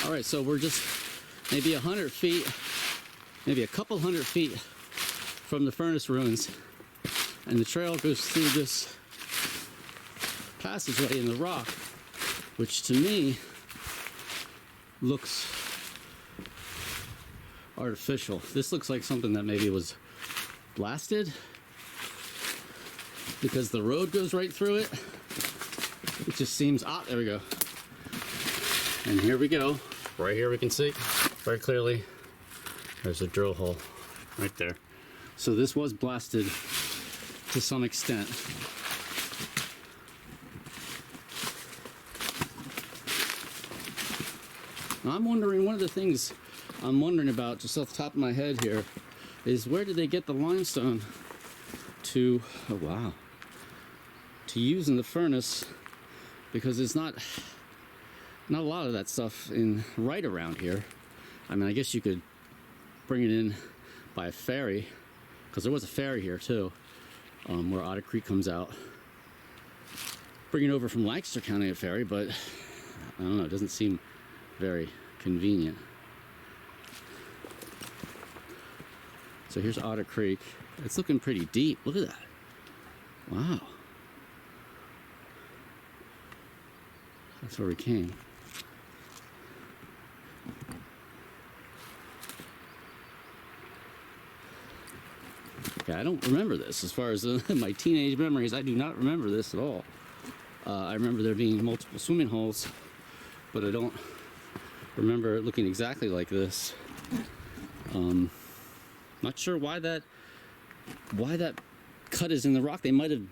All right, so we're just maybe 100 feet, maybe a couple hundred feet from the furnace ruins, and the trail goes through this passageway in the rock, which to me looks artificial. This looks like something that maybe was blasted, because the road goes right through it. It just seems, there we go. And here we go. Right here we can see very clearly there's a drill hole right there. So this was blasted to some extent. Now I'm wondering, one of the things I'm wondering about just off the top of my head here is, where did they get the limestone to, oh wow, to use in the furnace? Because there's not a lot of that stuff in right around here. I mean, I guess you could bring it in by a ferry, because there was a ferry here too, where Otter Creek comes out. Bring it over from Lancaster County a ferry, but I don't know, it doesn't seem very convenient. So here's Otter Creek. It's looking pretty deep. Look at that. Wow. That's where we came. I don't remember this. As far as my teenage memories, I do not remember this at all. I remember there being multiple swimming holes, but I don't remember it looking exactly like this. Not sure why that cut is in the rock. They might have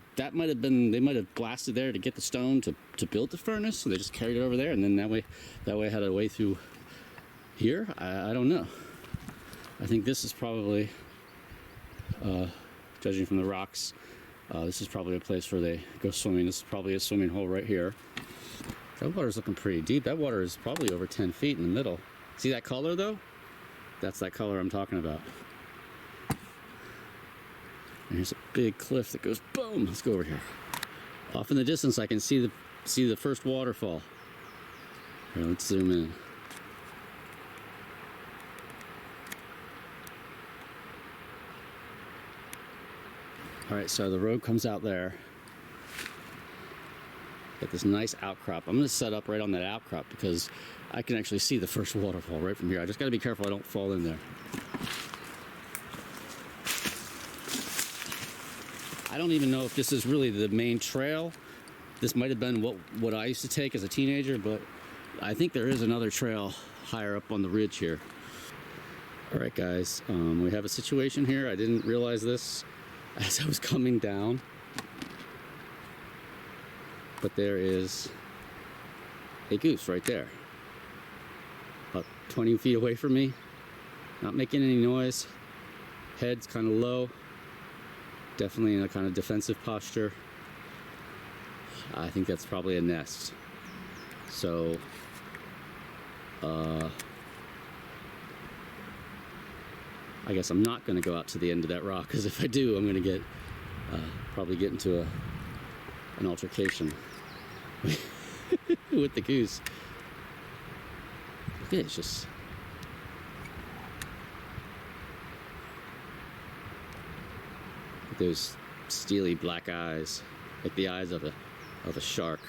blasted there to get the stone to build the furnace, so they just carried it over there, and then that way had a way through here. I don't know. I think this is probably, judging from the rocks, this is probably a place where they go swimming. This is probably a swimming hole right here. That water's looking pretty deep. That water is probably over 10 feet in the middle. See that color though? That's that color I'm talking about. And here's a big cliff that goes boom. Let's go over here. Off in the distance I can see the first waterfall. Here, let's zoom in. Alright, so the road comes out there. Got this nice outcrop. I'm going to set up right on that outcrop because I can actually see the first waterfall right from here. I just got to be careful I don't fall in there. I don't even know if this is really the main trail. This might have been what I used to take as a teenager, but I think there is another trail higher up on the ridge here. Alright guys, we have a situation here. I didn't realize this as I was coming down, but there is a goose right there, about 20 feet away from me, not making any noise, head's kind of low, definitely in a kind of defensive posture. I think that's probably a nest. So I guess I'm not going to go out to the end of that rock, because if I do, I'm going to probably get into an altercation with the goose. Look at it, it's just those steely black eyes, like the eyes of a shark.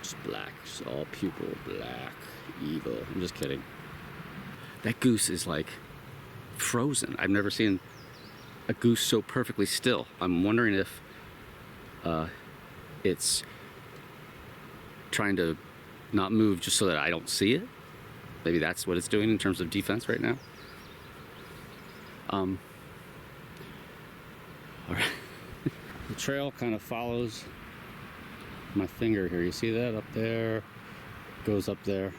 Just black, just all pupil black, evil. I'm just kidding. That goose is like frozen. I've never seen a goose so perfectly still. I'm wondering if it's trying to not move just so that I don't see it. Maybe that's what it's doing in terms of defense right now. All right. The trail kind of follows my finger here. You see that up there? Goes up there.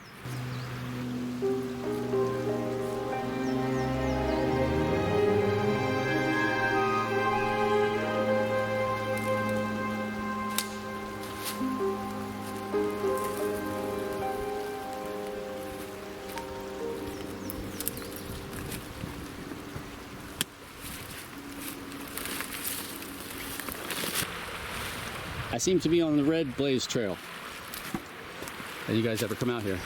I seem to be on the Red Blaze Trail. Have you guys ever come out here?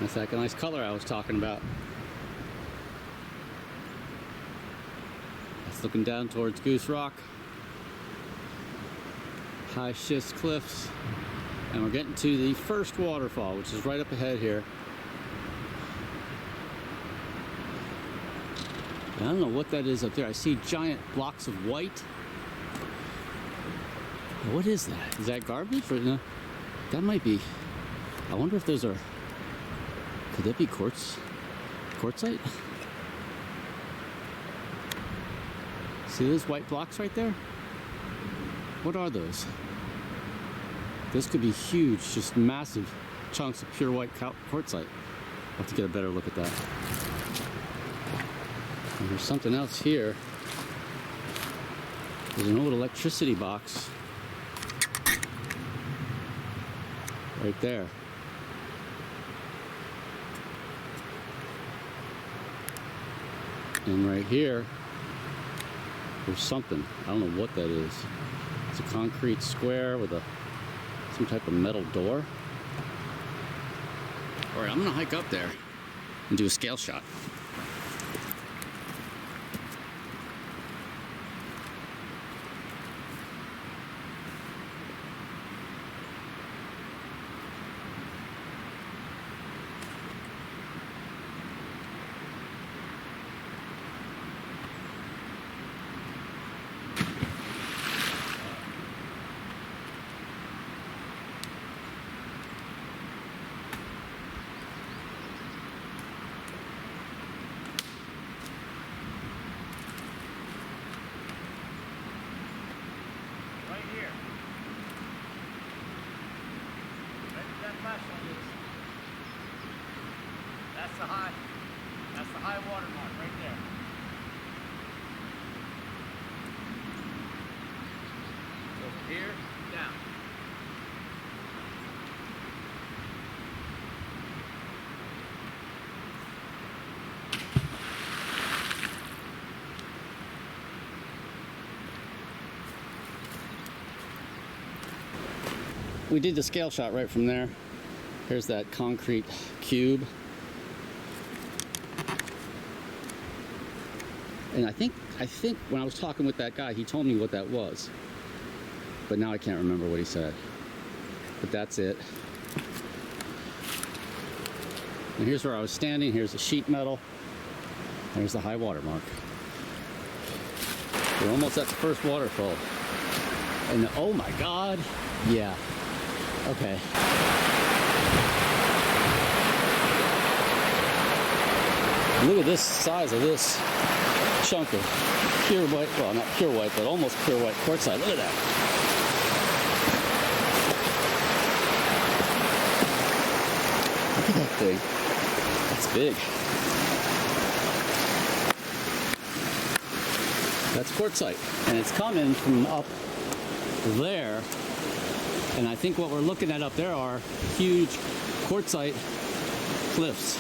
That's that nice color I was talking about. That's looking down towards Goose Rock. High schist cliffs. And we're getting to the first waterfall, which is right up ahead here. I don't know what that is up there. I see giant blocks of white. What is that? Is that garbage? Or no? That might be. I wonder if those are. Could that be quartzite? See those white blocks right there? What are those? Those could be huge, just massive chunks of pure white quartzite. I'll have to get a better look at that. And there's something else here. There's an old electricity box right there. And right here, there's something. I don't know what that is. It's a concrete square with some type of metal door. All right, I'm gonna hike up there and do a scale shot. That's the high water mark right there. So from here, down. We did the scale shot right from there. Here's that concrete cube. And I think when I was talking with that guy, he told me what that was. But now I can't remember what he said. But that's it. And here's where I was standing. Here's the sheet metal. There's the high water mark. We're almost at the first waterfall. And oh my God, yeah. Okay. Look at this size of this chunk of pure white, well, not pure white, but almost pure white quartzite. Look at that. Look at that thing. That's big. That's quartzite. And it's coming from up there. And I think what we're looking at up there are huge quartzite cliffs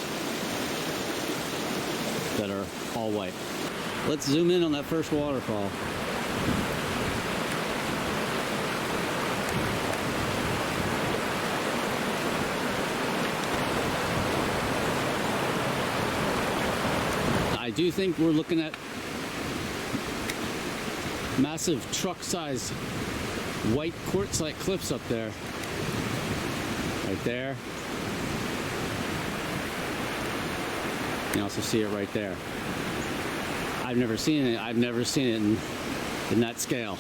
that are all white. Let's zoom in on that first waterfall. I do think we're looking at massive truck-sized white quartzite cliffs up there. Right there. You can also see it right there. I've never seen it. I've never seen it in that scale.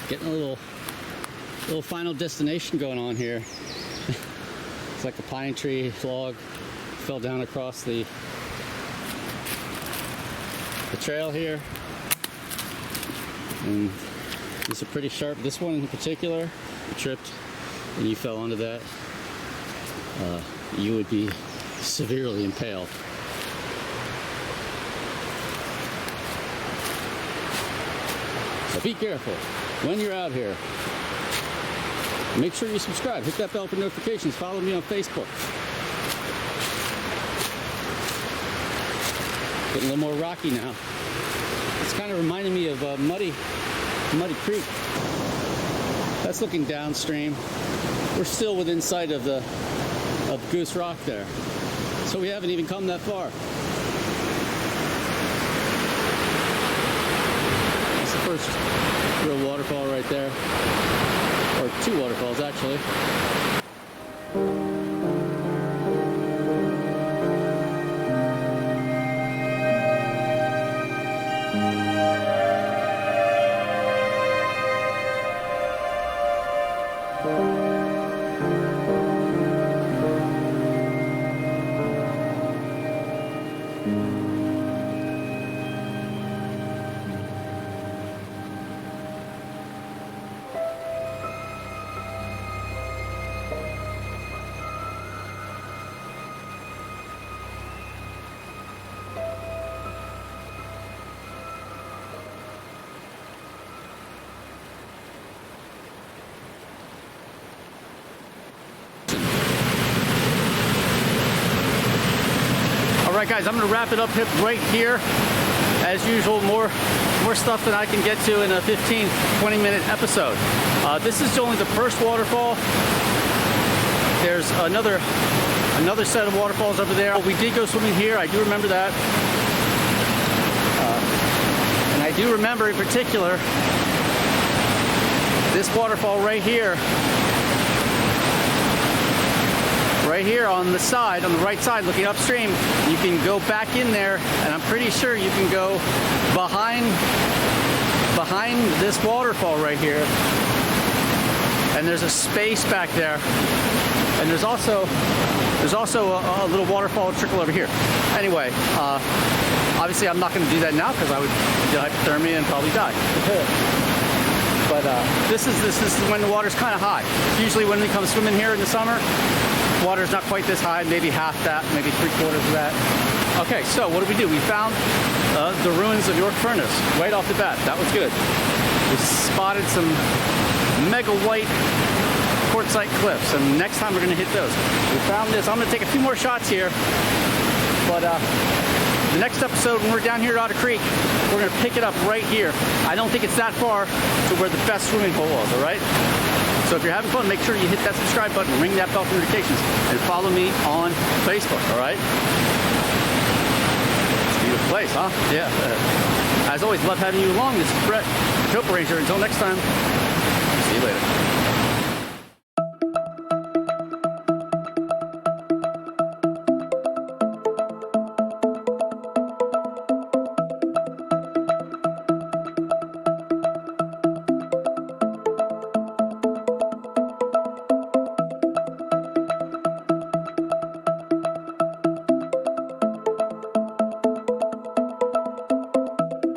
Getting a little final destination going on here. It's like a pine tree log fell down across the trail here. And these are pretty sharp. This one in particular, you tripped and you fell onto that, you would be severely impaled. So be careful when you're out here. Make sure you subscribe, hit that bell for notifications, follow me on Facebook. Getting a little more rocky now. It's kind of reminding me of Muddy Creek. That's looking downstream. We're still within sight of Goose Rock there. So we haven't even come that far. That's the first real waterfall right there. Or two waterfalls, actually. All right, guys, I'm going to wrap it up right here. As usual, more stuff that I can get to in a 15-20 minute episode. This is only the first waterfall. There's another set of waterfalls over there. We did go swimming here. I do remember that. And I do remember in particular this waterfall right here. Right here on the side, on the right side, looking upstream, you can go back in there, and I'm pretty sure you can go behind this waterfall right here. And there's a space back there, and there's also a little waterfall trickle over here. Anyway, obviously I'm not going to do that now because I would get hypothermia and probably die. But this is when the water's kind of high. Usually when we come swimming here in the summer, water's not quite this high, maybe half that, maybe 3/4 of that. Okay, so what did we do? We found the ruins of York Furnace right off the bat. That was good. We spotted some mega white quartzite cliffs, and next time we're going to hit those. We found this. I'm going to take a few more shots here, but the next episode when we're down here at Otter Creek, we're going to pick it up right here. I don't think it's that far to where the best swimming hole was, all right? So if you're having fun, make sure you hit that subscribe button, ring that bell for notifications, and follow me on Facebook, all right? It's a beautiful place, huh? Yeah. As always, love having you along. This is Brett, TopoRanger. Until next time, see you later.